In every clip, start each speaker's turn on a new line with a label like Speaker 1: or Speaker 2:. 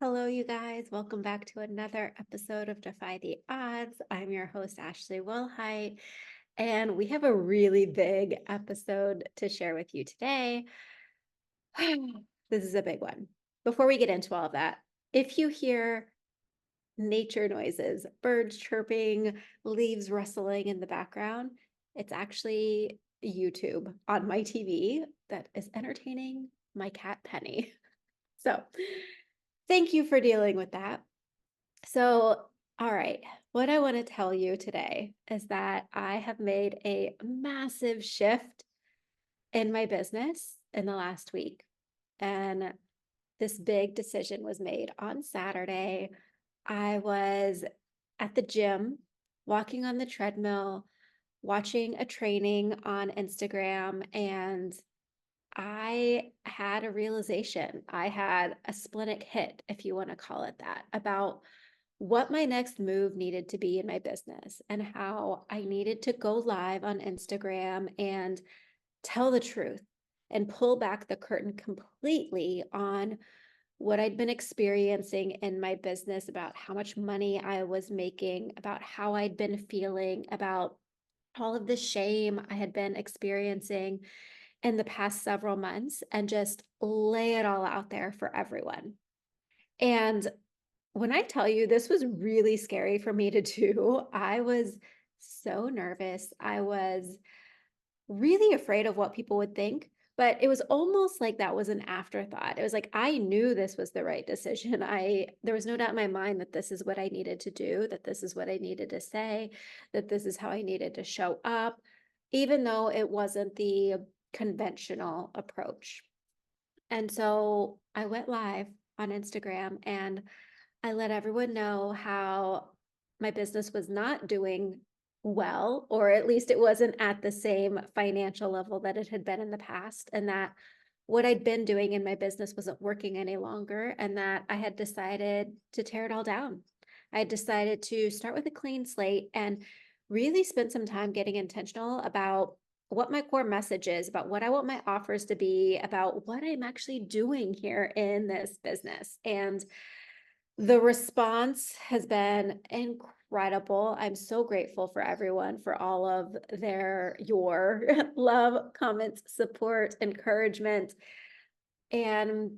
Speaker 1: Hello, you guys. Welcome back to another episode of Defy the Odds. I'm your host, Ashley Wilhite, and we have a really big episode to share with you today. This is a big one. Before we get into all of that, if you hear nature noises, birds chirping, leaves rustling in the background, it's actually YouTube on my TV that is entertaining my cat Penny. So, thank you for dealing with that. So, all right, what I want to tell you today is that I have made a massive shift in my business in the last week. And this big decision was made on Saturday. I was at the gym, walking on the treadmill, watching a training on Instagram, and I had a realization. I had a splenic hit, if you want to call it that, about what my next move needed to be in my business and how I needed to go live on Instagram and tell the truth and pull back the curtain completely on what I'd been experiencing in my business, about how much money I was making, about how I'd been feeling, about all of the shame I had been experiencing in the past several months, and just lay it all out there for everyone. And when I tell you this was really scary for me to do, I was so nervous. I was really afraid of what people would think, but it was almost like that was an afterthought. It was like I knew this was the right decision. There was no doubt in my mind that this is what I needed to do, that this is what I needed to say, that this is how I needed to show up, even though it wasn't the conventional approach. And so I went live on Instagram and I let everyone know how my business was not doing well, or at least it wasn't at the same financial level that it had been in the past, and that what I'd been doing in my business wasn't working any longer, and that I had decided to tear it all down. I had decided to start with a clean slate and really spend some time getting intentional about what my core message is, about what I want my offers to be, about what I'm actually doing here in this business. And the response has been incredible. I'm so grateful for everyone for all of your love, comments, support, encouragement. And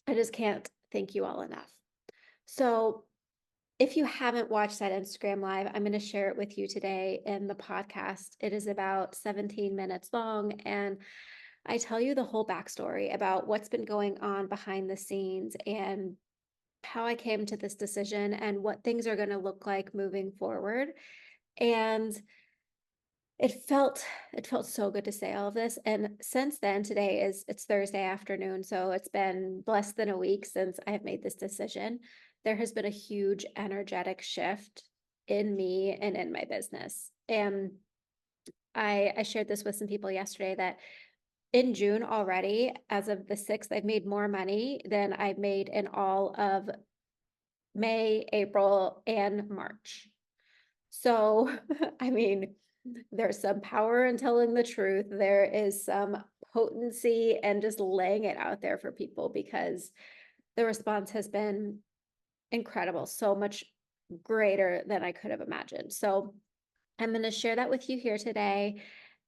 Speaker 1: I just can't thank you all enough. So, if you haven't watched that Instagram live, I'm going to share it with you today in the podcast. It is about 17 minutes long, and I tell you the whole backstory about what's been going on behind the scenes and how I came to this decision and what things are going to look like moving forward. And it felt so good to say all of this. And since then, it's Thursday afternoon, so it's been less than a week since I have made this decision. There has been a huge energetic shift in me and in my business. And I shared this with some people yesterday that in June already, as of the 6th, I've made more money than I've made in all of May, April, and March. So, I mean, there's some power in telling the truth. There is some potency and just laying it out there for people, because the response has been incredible, so much greater than I could have imagined. So, I'm going to share that with you here today.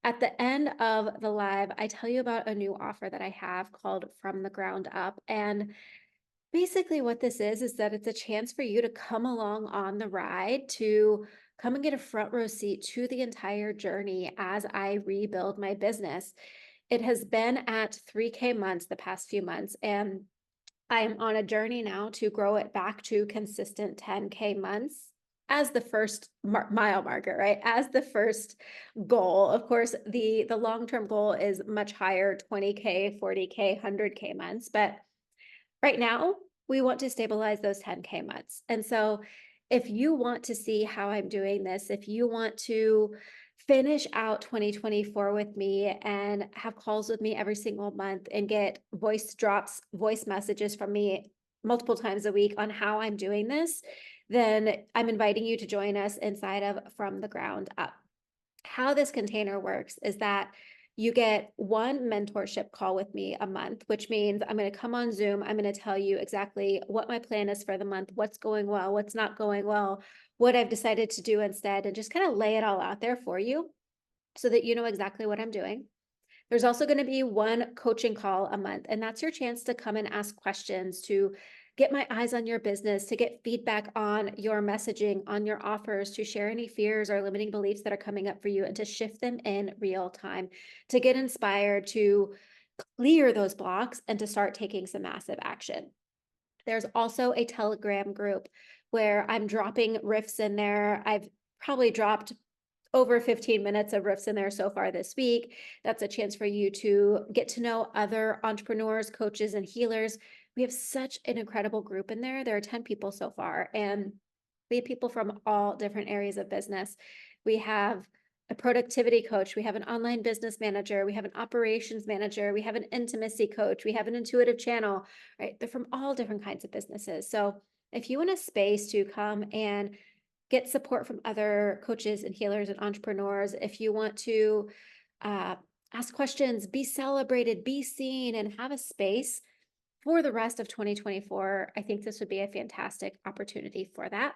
Speaker 1: At the end of the live, I tell you about a new offer that I have called From the Ground Up. And basically what this is that it's a chance for you to come along on the ride, to come and get a front row seat to the entire journey as I rebuild my business. It has been at 3K months the past few months, and I am on a journey now to grow it back to consistent 10K months as the first mile marker, right? As the first goal. Of course, the long-term goal is much higher, 20K, 40K, 100K months, but right now, we want to stabilize those 10K months. And so if you want to see how I'm doing this, if you want to finish out 2024 with me and have calls with me every single month and get voice drops, voice messages from me multiple times a week on how I'm doing this, then I'm inviting you to join us inside of From the Ground Up. How this container works is that you get one mentorship call with me a month, which means I'm going to come on Zoom. I'm going to tell you exactly what my plan is for the month, what's going well, what's not going well, what I've decided to do instead, and just kind of lay it all out there for you so that you know exactly what I'm doing. There's also going to be one coaching call a month, and that's your chance to come and ask questions, to get my eyes on your business, to get feedback on your messaging, on your offers, to share any fears or limiting beliefs that are coming up for you, and to shift them in real time, to get inspired, to clear those blocks, and to start taking some massive action. There's also a Telegram group where I'm dropping riffs in there. I've probably dropped over 15 minutes of riffs in there so far this week. That's a chance for you to get to know other entrepreneurs, coaches, and healers. We have such an incredible group in there. There are 10 people so far, and we have people from all different areas of business. We have a productivity coach, we have an online business manager, we have an operations manager, we have an intimacy coach, we have an intuitive channel, right? They're from all different kinds of businesses. So if you want a space to come and get support from other coaches and healers and entrepreneurs, if you want to ask questions, be celebrated, be seen, and have a space for the rest of 2024, I think this would be a fantastic opportunity for that.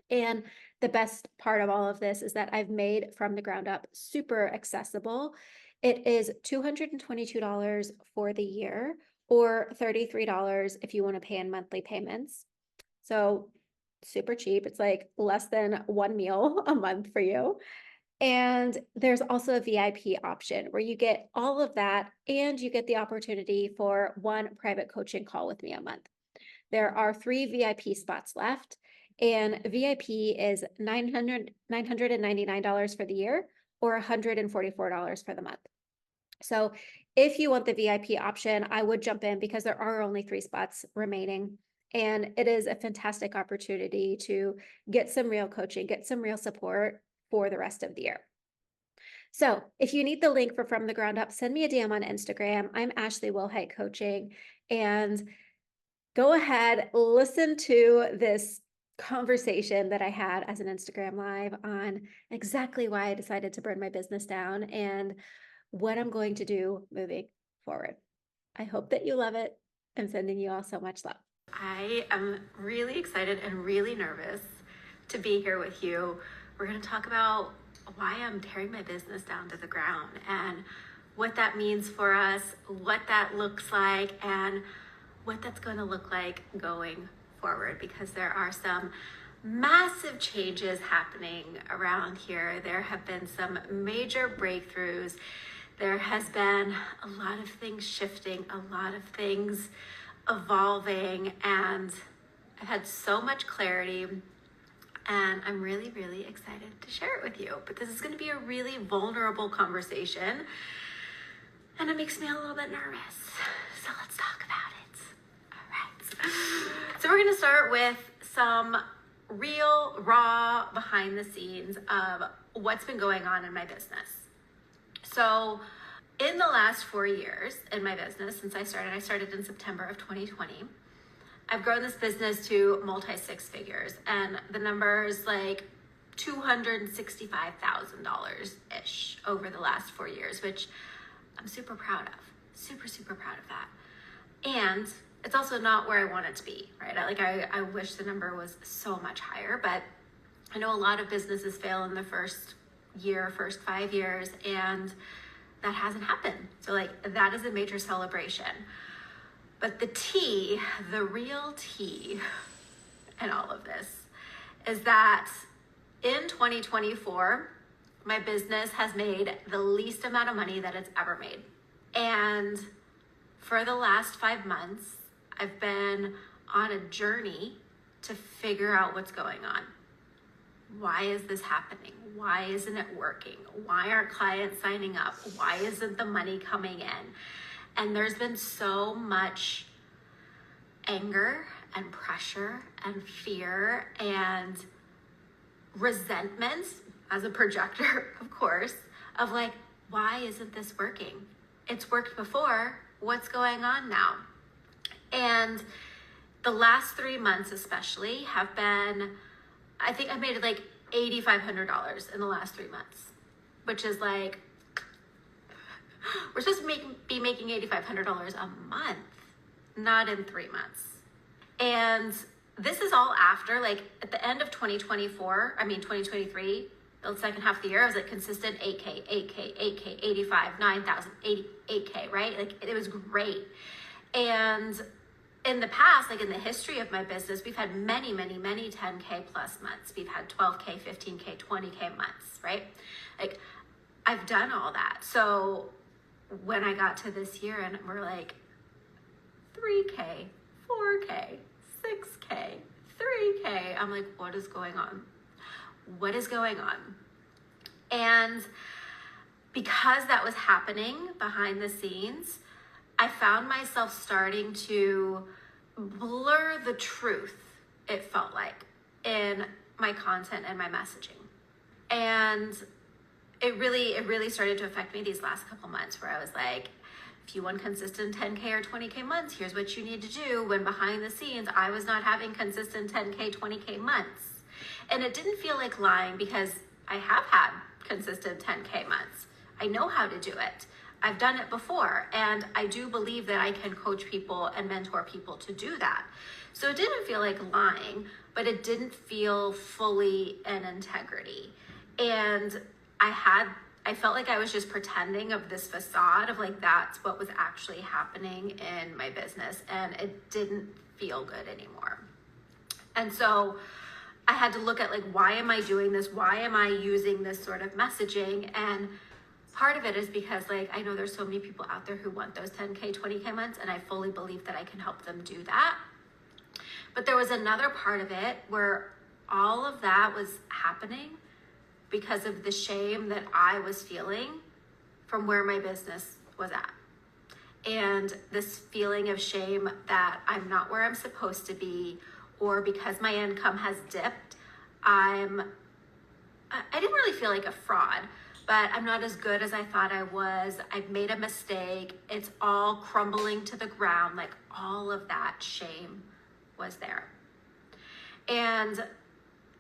Speaker 1: And the best part of all of this is that I've made From the Ground Up super accessible. It is $222 for the year, or $33 if you want to pay in monthly payments. So super cheap. It's like less than one meal a month for you. And there's also a VIP option where you get all of that and you get the opportunity for one private coaching call with me a month. There are 3 VIP spots left, and VIP is $999 for the year, or $144 for the month. So if you want the VIP option, I would jump in because there are only 3 spots remaining. And it is a fantastic opportunity to get some real coaching, get some real support for the rest of the year. So if you need the link for From the Ground Up, send me a DM on Instagram. I'm Ashley Wilhite Coaching, and go ahead, listen to this conversation that I had as an Instagram Live on exactly why I decided to burn my business down and what I'm going to do moving forward. I hope that you love it. I'm sending you all so much love. I am really excited and really nervous to be here with you. We're going to talk about why I'm tearing my business down to the ground and what that means for us, what that looks like, and what that's going to look like going forward, because there are some massive changes happening around here. There have been some major breakthroughs. There has been a lot of things shifting, a lot of things evolving, and I've had so much clarity, and I'm really, really excited to share it with you. But this is going to be a really vulnerable conversation, and it makes me a little bit nervous. So let's talk about it. All right. So we're going to start with some real, raw, behind the scenes of what's been going on in my business. So in the last 4 years in my business, since I started in September of 2020, I've grown this business to multi 6 figures, and the number is like $265,000-ish over the last 4 years, which I'm super proud of, super proud of that. And it's also not where I want it to be, right? I wish the number was so much higher, but I know a lot of businesses fail in the first 5 years, and that hasn't happened. So that is a major celebration. But the tea, the real tea in all of this is that in 2024, my business has made the least amount of money that it's ever made. And for the last 5 months, I've been on a journey to figure out what's going on. Why is this happening? Why isn't it working? Why aren't clients signing up? Why isn't the money coming in? And there's been so much anger and pressure and fear and resentment, as a projector, of course, of why isn't this working? It's worked before. What's going on now? And the last 3 months especially have been, I think I made $8,500 in the last 3 months, which is We're supposed to be making $8,500 a month, not in 3 months. And this is all after, like, at the end of 2023, the second half of the year, I was like consistent 8K, 8K, 8K, 85, 9,000, 8K, right? Like, it was great. And in the past, like in the history of my business, we've had many 10K plus months. We've had 12K, 15K, 20K months, right? Like, I've done all that. So when I got to this year and we're like 3K, 4K, 6K, 3K, I'm like, what is going on? What is going on? And because that was happening behind the scenes, I found myself starting to blur the truth, it felt like, in my content and my messaging. And it really started to affect me these last couple months, where I was like, if you want consistent 10K or 20K months, here's what you need to do, when behind the scenes, I was not having consistent 10K, 20K months. And it didn't feel like lying, because I have had consistent 10K months. I know how to do it. I've done it before, and I do believe that I can coach people and mentor people to do that. So it didn't feel like lying, but it didn't feel fully in integrity. And I felt like I was just pretending of this facade of like, that's what was actually happening in my business, and it didn't feel good anymore. And so I had to look at, like, why am I doing this? Why am I using this sort of messaging? And part of it is because, like, I know there's so many people out there who want those 10K, 20K months, and I fully believe that I can help them do that. But there was another part of it where all of that was happening because of the shame that I was feeling from where my business was at. And this feeling of shame that I'm not where I'm supposed to be, or because my income has dipped, I didn't really feel like a fraud, but I'm not as good as I thought I was. I've made a mistake. It's all crumbling to the ground. Like, all of that shame was there. And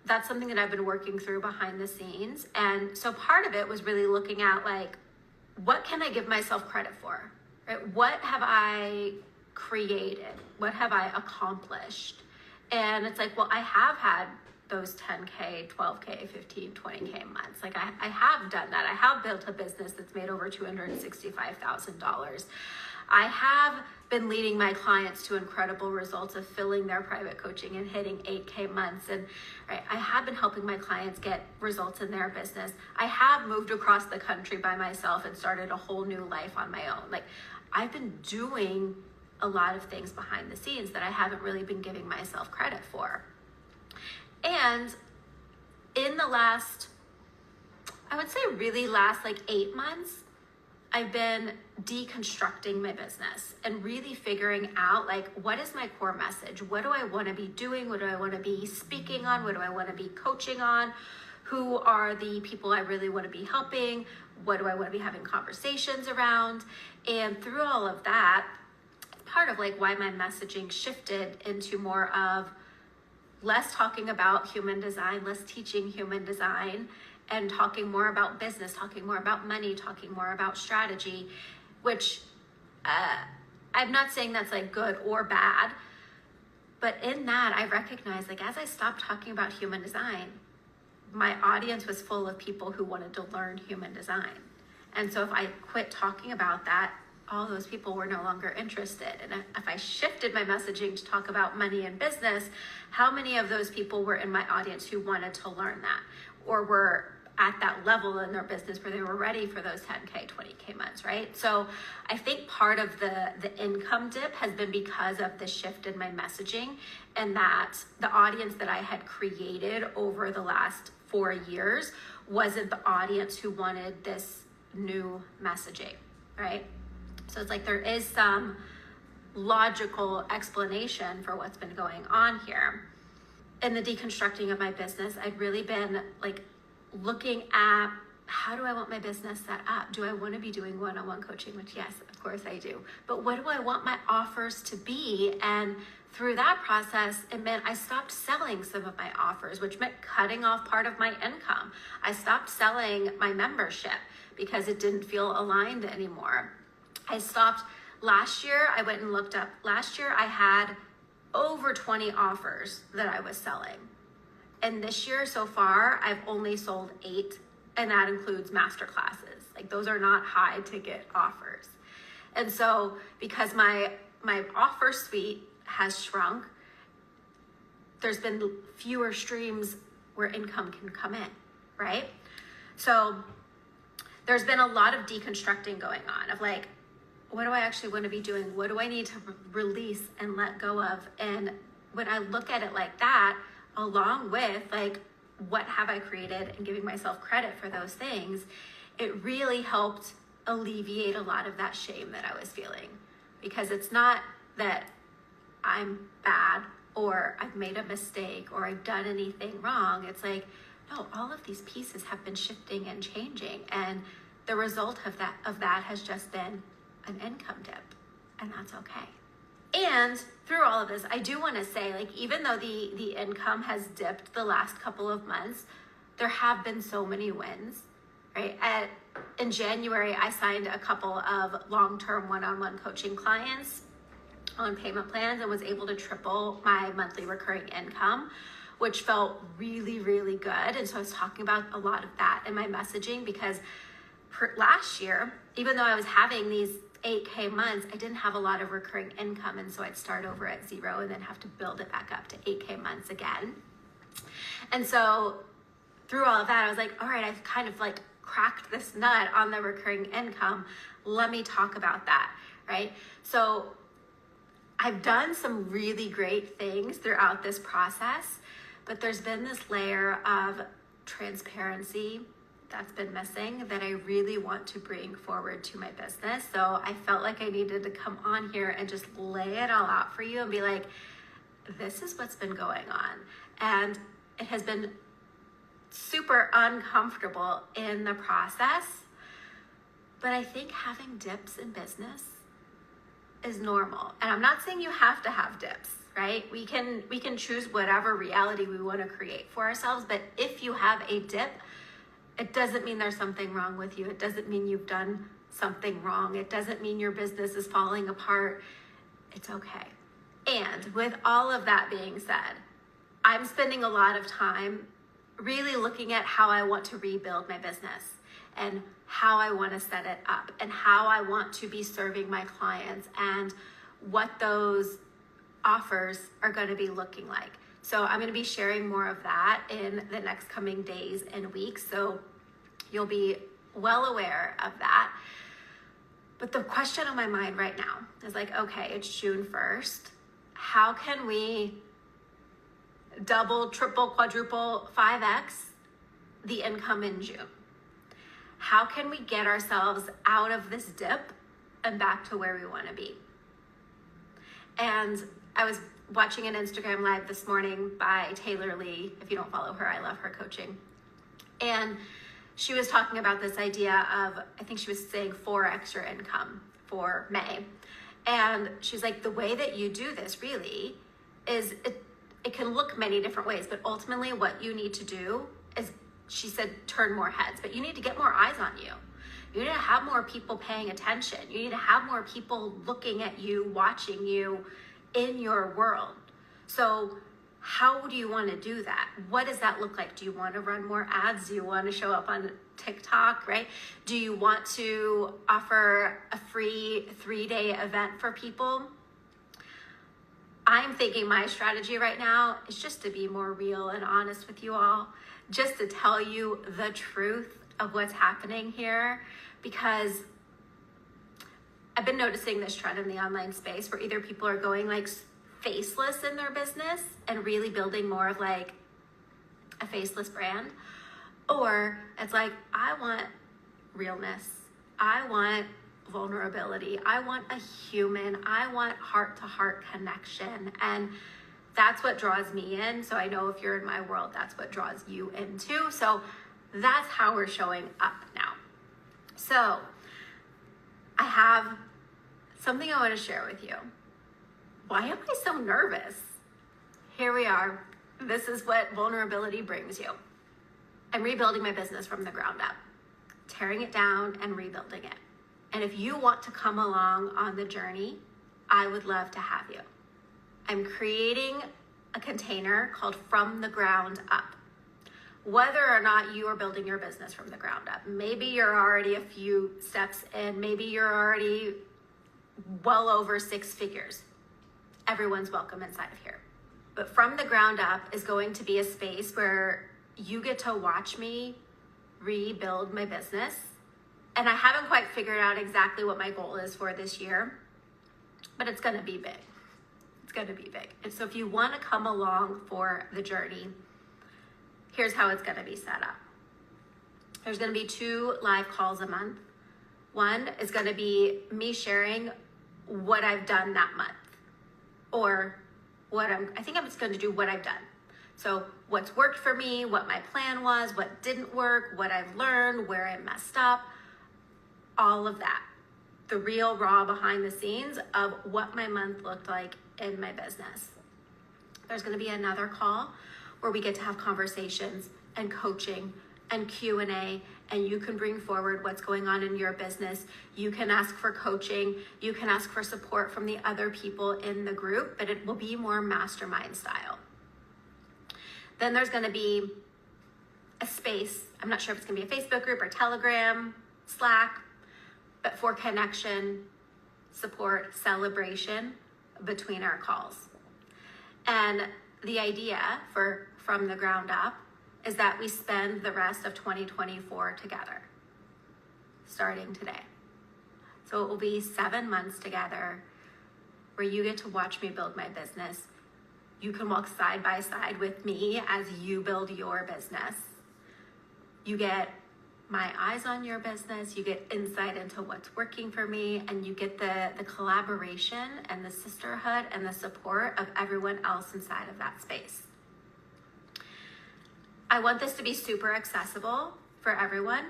Speaker 1: that's something that I've been working through behind the scenes. And so part of it was really looking at, like, what can I give myself credit for? Right? What have I created? What have I accomplished? And it's like, well, I have had those 10K, 12K, 15, 20K months. Like, I have done that. I have built a business that's made over $265,000. I have been leading my clients to incredible results of filling their private coaching and hitting 8K months. And right, I have been helping my clients get results in their business. I have moved across the country by myself and started a whole new life on my own. Like, I've been doing a lot of things behind the scenes that I haven't really been giving myself credit for. And in the last, I would say really last like 8 months, I've been deconstructing my business and really figuring out, like, what is my core message? What do I want to be doing? What do I want to be speaking on? What do I want to be coaching on? Who are the people I really want to be helping? What do I want to be having conversations around? And through all of that, part of like why my messaging shifted into more of less talking about human design, less teaching human design, and talking more about business, talking more about money, talking more about strategy, which I'm not saying that's like good or bad, but in that I recognize, like, as I stopped talking about human design, my audience was full of people who wanted to learn human design. And so if I quit talking about that, all those people were no longer interested. And if I shifted my messaging to talk about money and business, how many of those people were in my audience who wanted to learn that, or were at that level in their business where they were ready for those 10K, 20K months, right? So I think part of the income dip has been because of the shift in my messaging, and that the audience that I had created over the last 4 years wasn't the audience who wanted this new messaging, right? So it's like there is some logical explanation for what's been going on here. In the deconstructing of my business, I'd really been like looking at how do I want my business set up? Do I want to be doing one-on-one coaching? Which, yes, of course I do. But what do I want my offers to be? And through that process, it meant I stopped selling some of my offers, which meant cutting off part of my income. I stopped selling my membership because it didn't feel aligned anymore. Last year, I went and looked up. Last year, I had over 20 offers that I was selling. And this year so far, I've only sold 8, and that includes master classes. Like, those are not high ticket offers. And so because my offer suite has shrunk, there's been fewer streams where income can come in, right? So there's been a lot of deconstructing going on of like, what do I actually want to be doing? What do I need to release and let go of? And when I look at it like that, along with like, what have I created, and giving myself credit for those things, it really helped alleviate a lot of that shame that I was feeling. Because it's not that I'm bad or I've made a mistake or I've done anything wrong. It's like, no, all of these pieces have been shifting and changing. And the result of that has just been an income dip, and that's okay. And through all of this, I do want to say, like, even though the income has dipped the last couple of months, there have been so many wins, right? In January, I signed a couple of long-term one-on-one coaching clients on payment plans and was able to triple my monthly recurring income, which felt really, really good. And so I was talking about a lot of that in my messaging, because last year, even though I was having these 8K months, I didn't have a lot of recurring income. And so I'd start over at 0 and then have to build it back up to 8K months again. And so through all of that, I was like, all right, I've kind of like cracked this nut on the recurring income. Let me talk about that, right? So I've done some really great things throughout this process, but there's been this layer of transparency that's been missing that I really want to bring forward to my business. So I felt like I needed to come on here and just lay it all out for you and be like, this is what's been going on. And it has been super uncomfortable in the process, but I think having dips in business is normal. And I'm not saying you have to have dips, right? We can choose whatever reality we want to create for ourselves, but if you have a dip, it doesn't mean there's something wrong with you. It doesn't mean you've done something wrong. It doesn't mean your business is falling apart. It's okay. And with all of that being said, I'm spending a lot of time really looking at how I want to rebuild my business and how I want to set it up and how I want to be serving my clients and what those offers are going to be looking like. So I'm going to be sharing more of that in the next coming days and weeks. So you'll be well aware of that. But the question on my mind right now is like, okay, it's June 1st. How can we double, triple, quadruple, 5x the income in June? How can we get ourselves out of this dip and back to where we want to be? And I was watching an Instagram live this morning by Taylor Lee. If you don't follow her, I love her coaching. And she was talking about this idea of, I think she was saying 4x your income for May. And she's like, the way that you do this really is, it can look many different ways, but ultimately what you need to do is, she said, turn more heads, but you need to get more eyes on you. You need to have more people paying attention. You need to have more people looking at you, watching you in your world. So how do you want to do that? What does that look like? Do you want to run more ads? Do you want to show up on TikTok, right? Do you want to offer a free 3-day event for people? I'm thinking my strategy right now is just to be more real and honest with you all, just to tell you the truth of what's happening here, because I've been noticing this trend in the online space where either people are going like faceless in their business and really building more of like a faceless brand, or it's like, I want realness, I want vulnerability, I want a human, I want heart-to-heart connection, and that's what draws me in. So I know if you're in my world, that's what draws you in too. So That's how we're showing up now. So I have something I want to share with you. Why am I so nervous? Here we are. This is what vulnerability brings you. I'm rebuilding my business from the ground up, tearing it down and rebuilding it. And if you want to come along on the journey, I would love to have you. I'm creating a container called From the Ground Up. Whether or not you are building your business from the ground up, maybe you're already a few steps in, maybe you're already well over 6 figures. Everyone's welcome inside of here. But From the Ground Up is going to be a space where you get to watch me rebuild my business. And I haven't quite figured out exactly what my goal is for this year, but it's going to be big. It's going to be big. And so if you want to come along for the journey, here's how it's going to be set up. There's going to be 2 live calls a month. One is going to be me sharing what I've done that month, or I think I'm just going to do what I've done. So what's worked for me, what my plan was, what didn't work, what I've learned, where I messed up, all of that. The real raw behind the scenes of what my month looked like in my business. There's going to be another call where we get to have conversations and coaching and Q&A, and you can bring forward what's going on in your business. You can ask for coaching. You can ask for support from the other people in the group, but it will be more mastermind style. Then there's going to be a space. I'm not sure if it's going to be a Facebook group or Telegram, Slack, but for connection, support, celebration between our calls. And the idea for From the Ground Up is that we spend the rest of 2024 together, starting today. So it will be 7 months together where you get to watch me build my business. You can walk side by side with me as you build your business. You get my eyes on your business, you get insight into what's working for me, and you get the collaboration and the sisterhood and the support of everyone else inside of that space. I want this to be super accessible for everyone.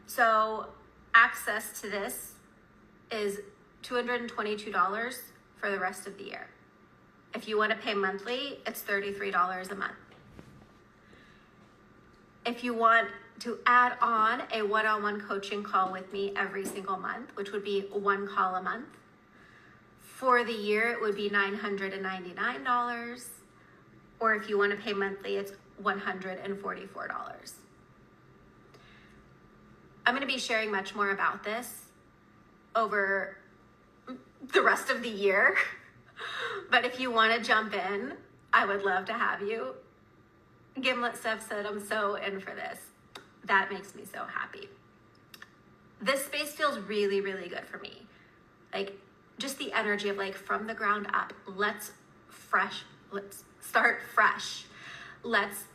Speaker 1: So access to this is $222 for the rest of the year. If you want to pay monthly, it's $33 a month. If you want to add on a one-on-one coaching call with me every single month, which would be 1 call a month, for the year it would be $999. Or if you want to pay monthly, it's $144. I'm going to be sharing much more about this over the rest of the year. But if you want to jump in, I would love to have you. Gimlet Steph said, I'm so in for this. That makes me so happy. This space feels really, really good for me. Like just the energy of like from the ground up, let's start fresh. Let's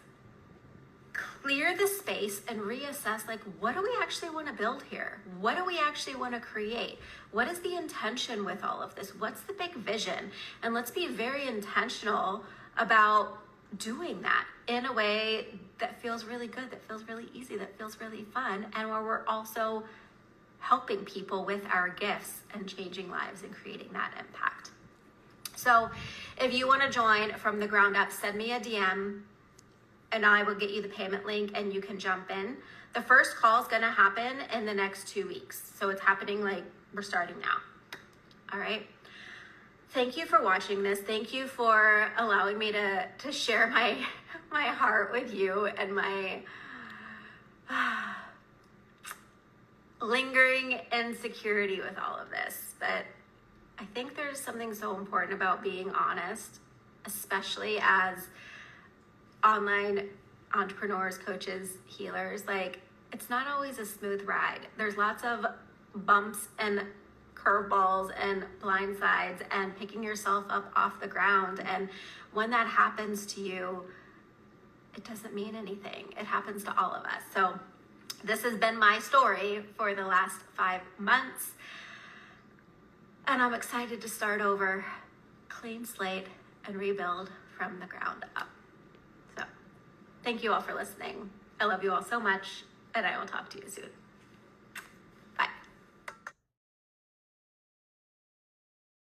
Speaker 1: clear the space and reassess, like, what do we actually want to build here? What do we actually want to create? What is the intention with all of this? What's the big vision? And let's be very intentional about doing that in a way that feels really good, that feels really easy, that feels really fun, and where we're also helping people with our gifts and changing lives and creating that impact. So if you want to join From the Ground Up, send me a DM and I will get you the payment link and you can jump in. The first call is going to happen in the next 2 weeks. So it's happening like we're starting now. All right. Thank you for watching this. Thank you for allowing me to share my heart with you and my lingering insecurity with all of this. But I think there's something so important about being honest, especially as online entrepreneurs, coaches, healers. Like, it's not always a smooth ride. There's lots of bumps and curveballs and blind sides and picking yourself up off the ground. And when that happens to you, it doesn't mean anything. It happens to all of us. So this has been my story for the last 5 months. And I'm excited to start over, clean slate, and rebuild from the ground up. So thank you all for listening. I love you all so much, and I will talk to you soon.